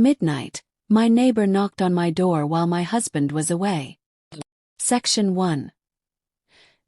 midnight, my neighbor knocked on my door while my husband was away. Section 1.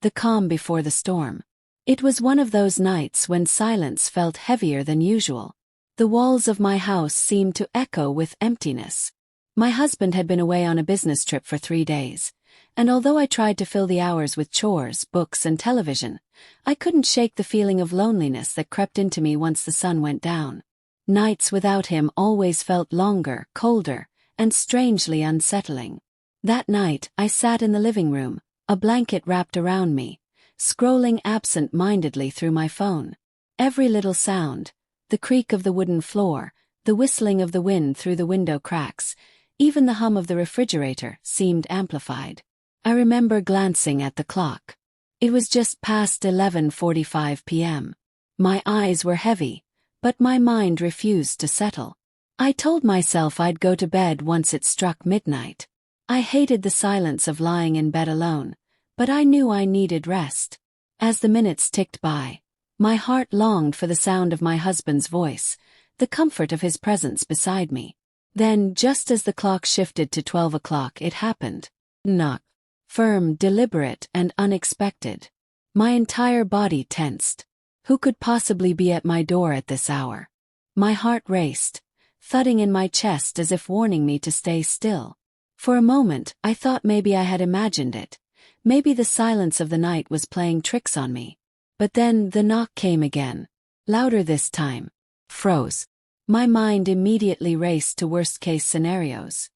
The calm before the storm. It was one of those nights when silence felt heavier than usual. The walls of my house seemed to echo with emptiness. My husband had been away on a business trip for 3 days, and although I tried to fill the hours with chores, books, and television, I couldn't shake the feeling of loneliness that crept into me once the sun went down. Nights without him always felt longer, colder, and strangely unsettling. That night, I sat in the living room, a blanket wrapped around me, scrolling absent-mindedly through my phone. Every little sound, the creak of the wooden floor, the whistling of the wind through the window cracks, even the hum of the refrigerator, seemed amplified. I remember glancing at the clock. It was just past 11:45 p.m. My eyes were heavy, but my mind refused to settle. I told myself I'd go to bed once it struck midnight. I hated the silence of lying in bed alone, but I knew I needed rest. As the minutes ticked by, my heart longed for the sound of my husband's voice, the comfort of his presence beside me. Then, just as the clock shifted to 12 o'clock, it happened. Knock. Firm, deliberate, and unexpected. My entire body tensed. Who could possibly be at my door at this hour? My heart raced, thudding in my chest as if warning me to stay still. For a moment, I thought maybe I had imagined it. Maybe the silence of the night was playing tricks on me. But then the knock came again. Louder this time. Froze. My mind immediately raced to worst-case scenarios.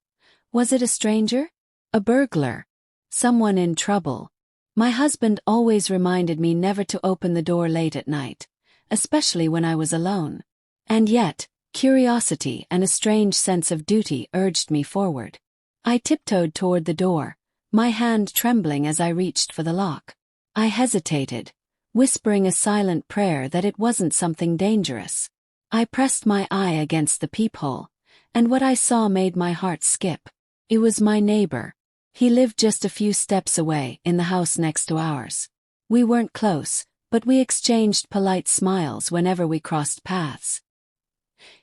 Was it a stranger? A burglar? Someone in trouble? My husband always reminded me never to open the door late at night, especially when I was alone. And yet, curiosity and a strange sense of duty urged me forward. I tiptoed toward the door, my hand trembling as I reached for the lock. I hesitated, whispering a silent prayer that it wasn't something dangerous. I pressed my eye against the peephole, and what I saw made my heart skip. It was my neighbor. He lived just a few steps away, in the house next to ours. We weren't close, but we exchanged polite smiles whenever we crossed paths.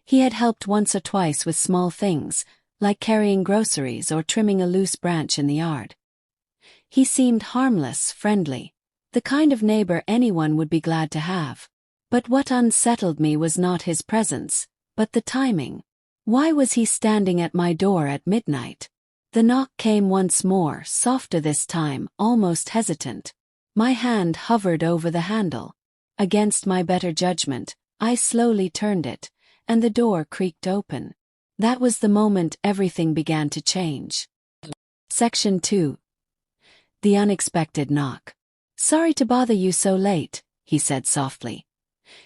He had helped once or twice with small things, like carrying groceries or trimming a loose branch in the yard. He seemed harmless, friendly, the kind of neighbor anyone would be glad to have. But what unsettled me was not his presence, but the timing. Why was he standing at my door at midnight? The knock came once more, softer this time, almost hesitant. My hand hovered over the handle. Against my better judgment, I slowly turned it, and the door creaked open. That was the moment everything began to change. Section 2. The unexpected knock. "Sorry to bother you so late," he said softly,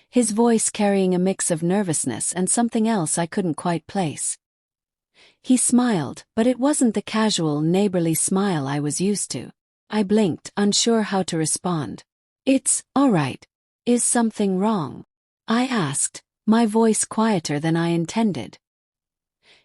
his voice carrying a mix of nervousness and something else I couldn't quite place. He smiled, but it wasn't the casual, neighborly smile I was used to. I blinked, unsure how to respond. "It's all right. Is something wrong?" I asked, my voice quieter than I intended.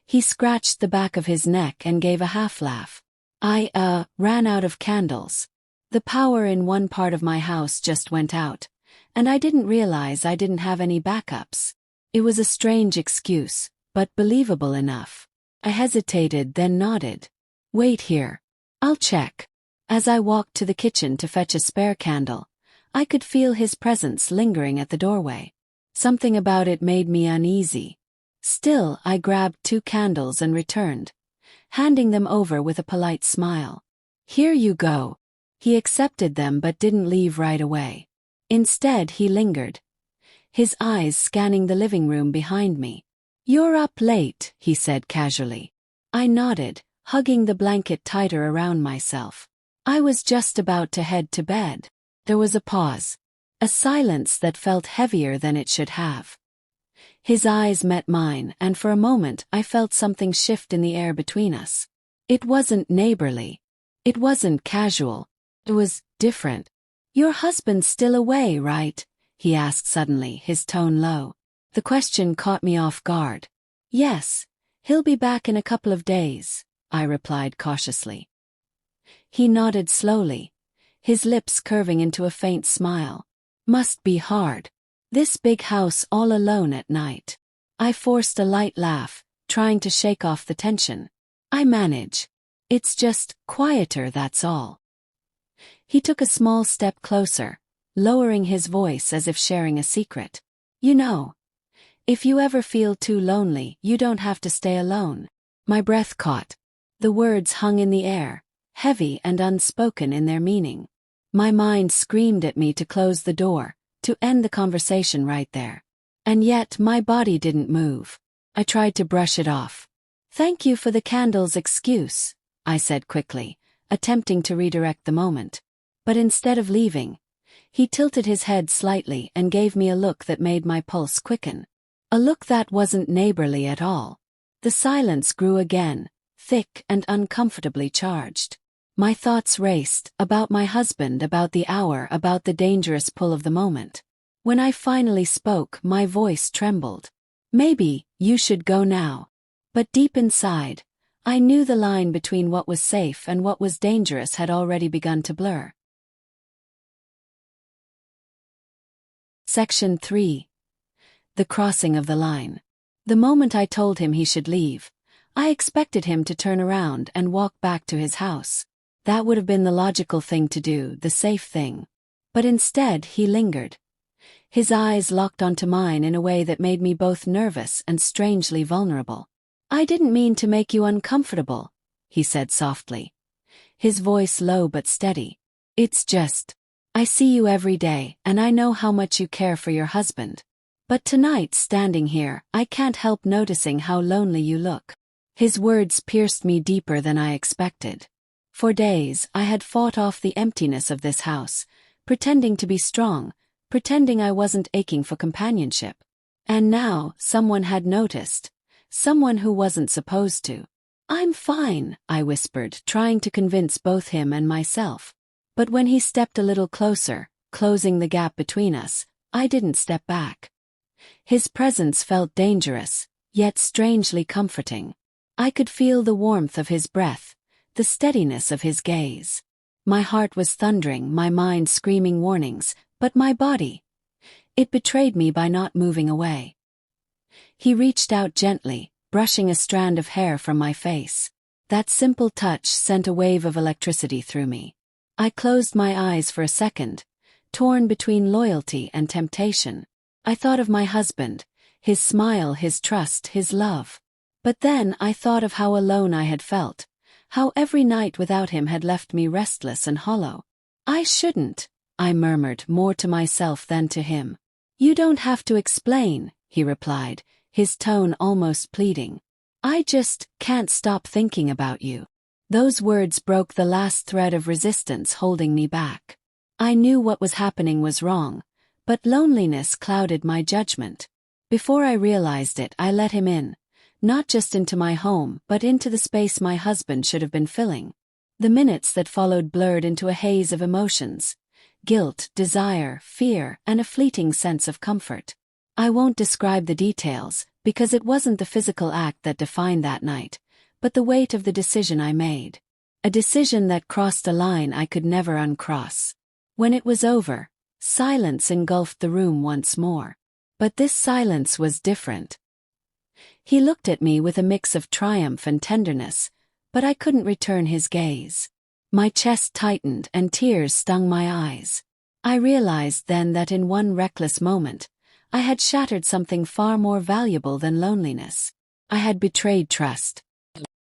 He scratched the back of his neck and gave a half-laugh. "I ran out of candles. The power in one part of my house just went out, and I didn't realize I didn't have any backups." It was a strange excuse, but believable enough. I hesitated, then nodded. "Wait here. I'll check." As I walked to the kitchen to fetch a spare candle, I could feel his presence lingering at the doorway. Something about it made me uneasy. Still, I grabbed 2 candles and returned, handing them over with a polite smile. "Here you go." He accepted them but didn't leave right away. Instead, he lingered, his eyes scanning the living room behind me. "You're up late," he said casually. I nodded, hugging the blanket tighter around myself. I was just about to head to bed. There was a pause, a silence that felt heavier than it should have. His eyes met mine, and for a moment I felt something shift in the air between us. It wasn't neighborly. It wasn't casual. It was different. "Your husband's still away, right?" he asked suddenly, his tone low. The question caught me off guard. "Yes, he'll be back in a couple of days," I replied cautiously. He nodded slowly, his lips curving into a faint smile. "Must be hard. This big house all alone at night." I forced a light laugh, trying to shake off the tension. "I manage. It's just quieter, that's all." He took a small step closer, lowering his voice as if sharing a secret. "You know, if you ever feel too lonely, you don't have to stay alone." My breath caught. The words hung in the air, heavy and unspoken in their meaning. My mind screamed at me to close the door, to end the conversation right there. And yet my body didn't move. I tried to brush it off. "Thank you for the candle's excuse," I said quickly, attempting to redirect the moment. But instead of leaving, he tilted his head slightly and gave me a look that made my pulse quicken. A look that wasn't neighborly at all. The silence grew again, thick and uncomfortably charged. My thoughts raced, about my husband, about the hour, about the dangerous pull of the moment. When I finally spoke, my voice trembled. "Maybe you should go now." But deep inside, I knew the line between what was safe and what was dangerous had already begun to blur. Section 3. The crossing of the line. The moment I told him he should leave, I expected him to turn around and walk back to his house. That would have been the logical thing to do, the safe thing. But instead he lingered. His eyes locked onto mine in a way that made me both nervous and strangely vulnerable. "I didn't mean to make you uncomfortable," he said softly, his voice low but steady. "It's just, I see you every day and I know how much you care for your husband. But tonight, standing here, I can't help noticing how lonely you look." His words pierced me deeper than I expected. For days, I had fought off the emptiness of this house, pretending to be strong, pretending I wasn't aching for companionship. And now, someone had noticed. Someone who wasn't supposed to. "I'm fine," I whispered, trying to convince both him and myself. But when he stepped a little closer, closing the gap between us, I didn't step back. His presence felt dangerous, yet strangely comforting. I could feel the warmth of his breath, the steadiness of his gaze. My heart was thundering, my mind screaming warnings, but my body, it betrayed me by not moving away. He reached out gently, brushing a strand of hair from my face. That simple touch sent a wave of electricity through me. I closed my eyes for a second, torn between loyalty and temptation. I thought of my husband, his smile, his trust, his love. But then I thought of how alone I had felt, how every night without him had left me restless and hollow. "I shouldn't," I murmured, more to myself than to him. "You don't have to explain," he replied, his tone almost pleading. "I just can't stop thinking about you." Those words broke the last thread of resistance holding me back. I knew what was happening was wrong, but loneliness clouded my judgment. Before I realized it, I let him in, not just into my home, but into the space my husband should have been filling. The minutes that followed blurred into a haze of emotions: guilt, desire, fear, and a fleeting sense of comfort. I won't describe the details, because it wasn't the physical act that defined that night, but the weight of the decision I made. A decision that crossed a line I could never uncross. When it was over, silence engulfed the room once more. But this silence was different. He looked at me with a mix of triumph and tenderness, but I couldn't return his gaze. My chest tightened and tears stung my eyes. I realized then that in one reckless moment, I had shattered something far more valuable than loneliness. I had betrayed trust.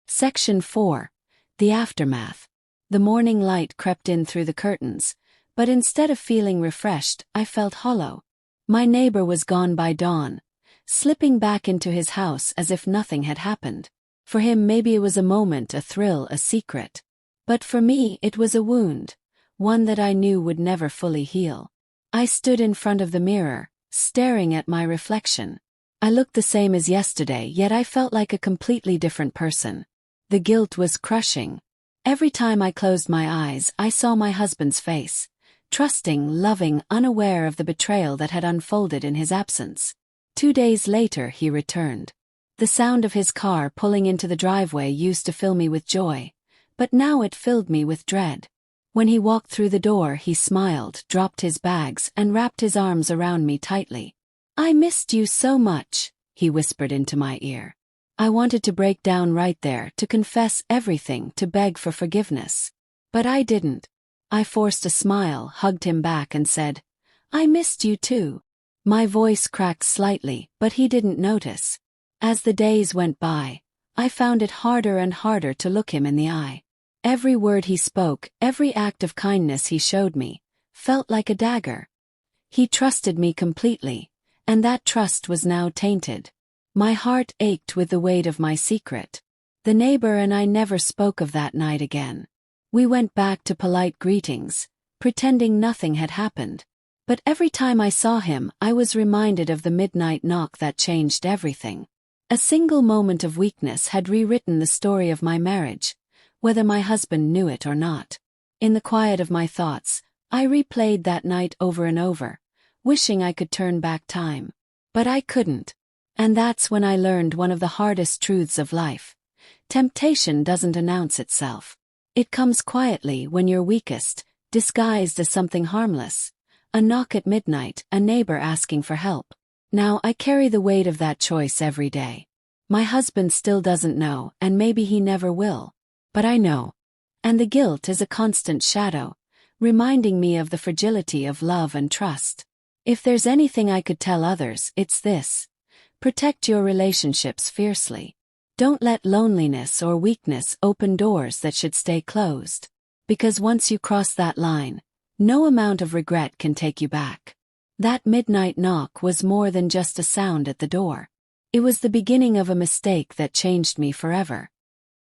Section 4. The aftermath. The morning light crept in through the curtains, but instead of feeling refreshed, I felt hollow. My neighbor was gone by dawn, slipping back into his house as if nothing had happened. For him, maybe it was a moment, a thrill, a secret. But for me, it was a wound, one that I knew would never fully heal. I stood in front of the mirror, staring at my reflection. I looked the same as yesterday, yet I felt like a completely different person. The guilt was crushing. Every time I closed my eyes, I saw my husband's face. Trusting, loving, unaware of the betrayal that had unfolded in his absence. 2 days later he returned. The sound of his car pulling into the driveway used to fill me with joy, but now it filled me with dread. When he walked through the door, he smiled, dropped his bags, and wrapped his arms around me tightly. "I missed you so much," he whispered into my ear. I wanted to break down right there, to confess everything, to beg for forgiveness. But I didn't. I forced a smile, hugged him back and said, "I missed you too." My voice cracked slightly, but he didn't notice. As the days went by, I found it harder and harder to look him in the eye. Every word he spoke, every act of kindness he showed me, felt like a dagger. He trusted me completely, and that trust was now tainted. My heart ached with the weight of my secret. The neighbor and I never spoke of that night again. We went back to polite greetings, pretending nothing had happened. But every time I saw him, I was reminded of the midnight knock that changed everything. A single moment of weakness had rewritten the story of my marriage, whether my husband knew it or not. In the quiet of my thoughts, I replayed that night over and over, wishing I could turn back time. But I couldn't. And that's when I learned one of the hardest truths of life. Temptation doesn't announce itself. It comes quietly when you're weakest, disguised as something harmless. A knock at midnight, a neighbor asking for help. Now I carry the weight of that choice every day. My husband still doesn't know, and maybe he never will. But I know. And the guilt is a constant shadow, reminding me of the fragility of love and trust. If there's anything I could tell others, it's this. Protect your relationships fiercely. Don't let loneliness or weakness open doors that should stay closed. Because once you cross that line, no amount of regret can take you back. That midnight knock was more than just a sound at the door. It was the beginning of a mistake that changed me forever.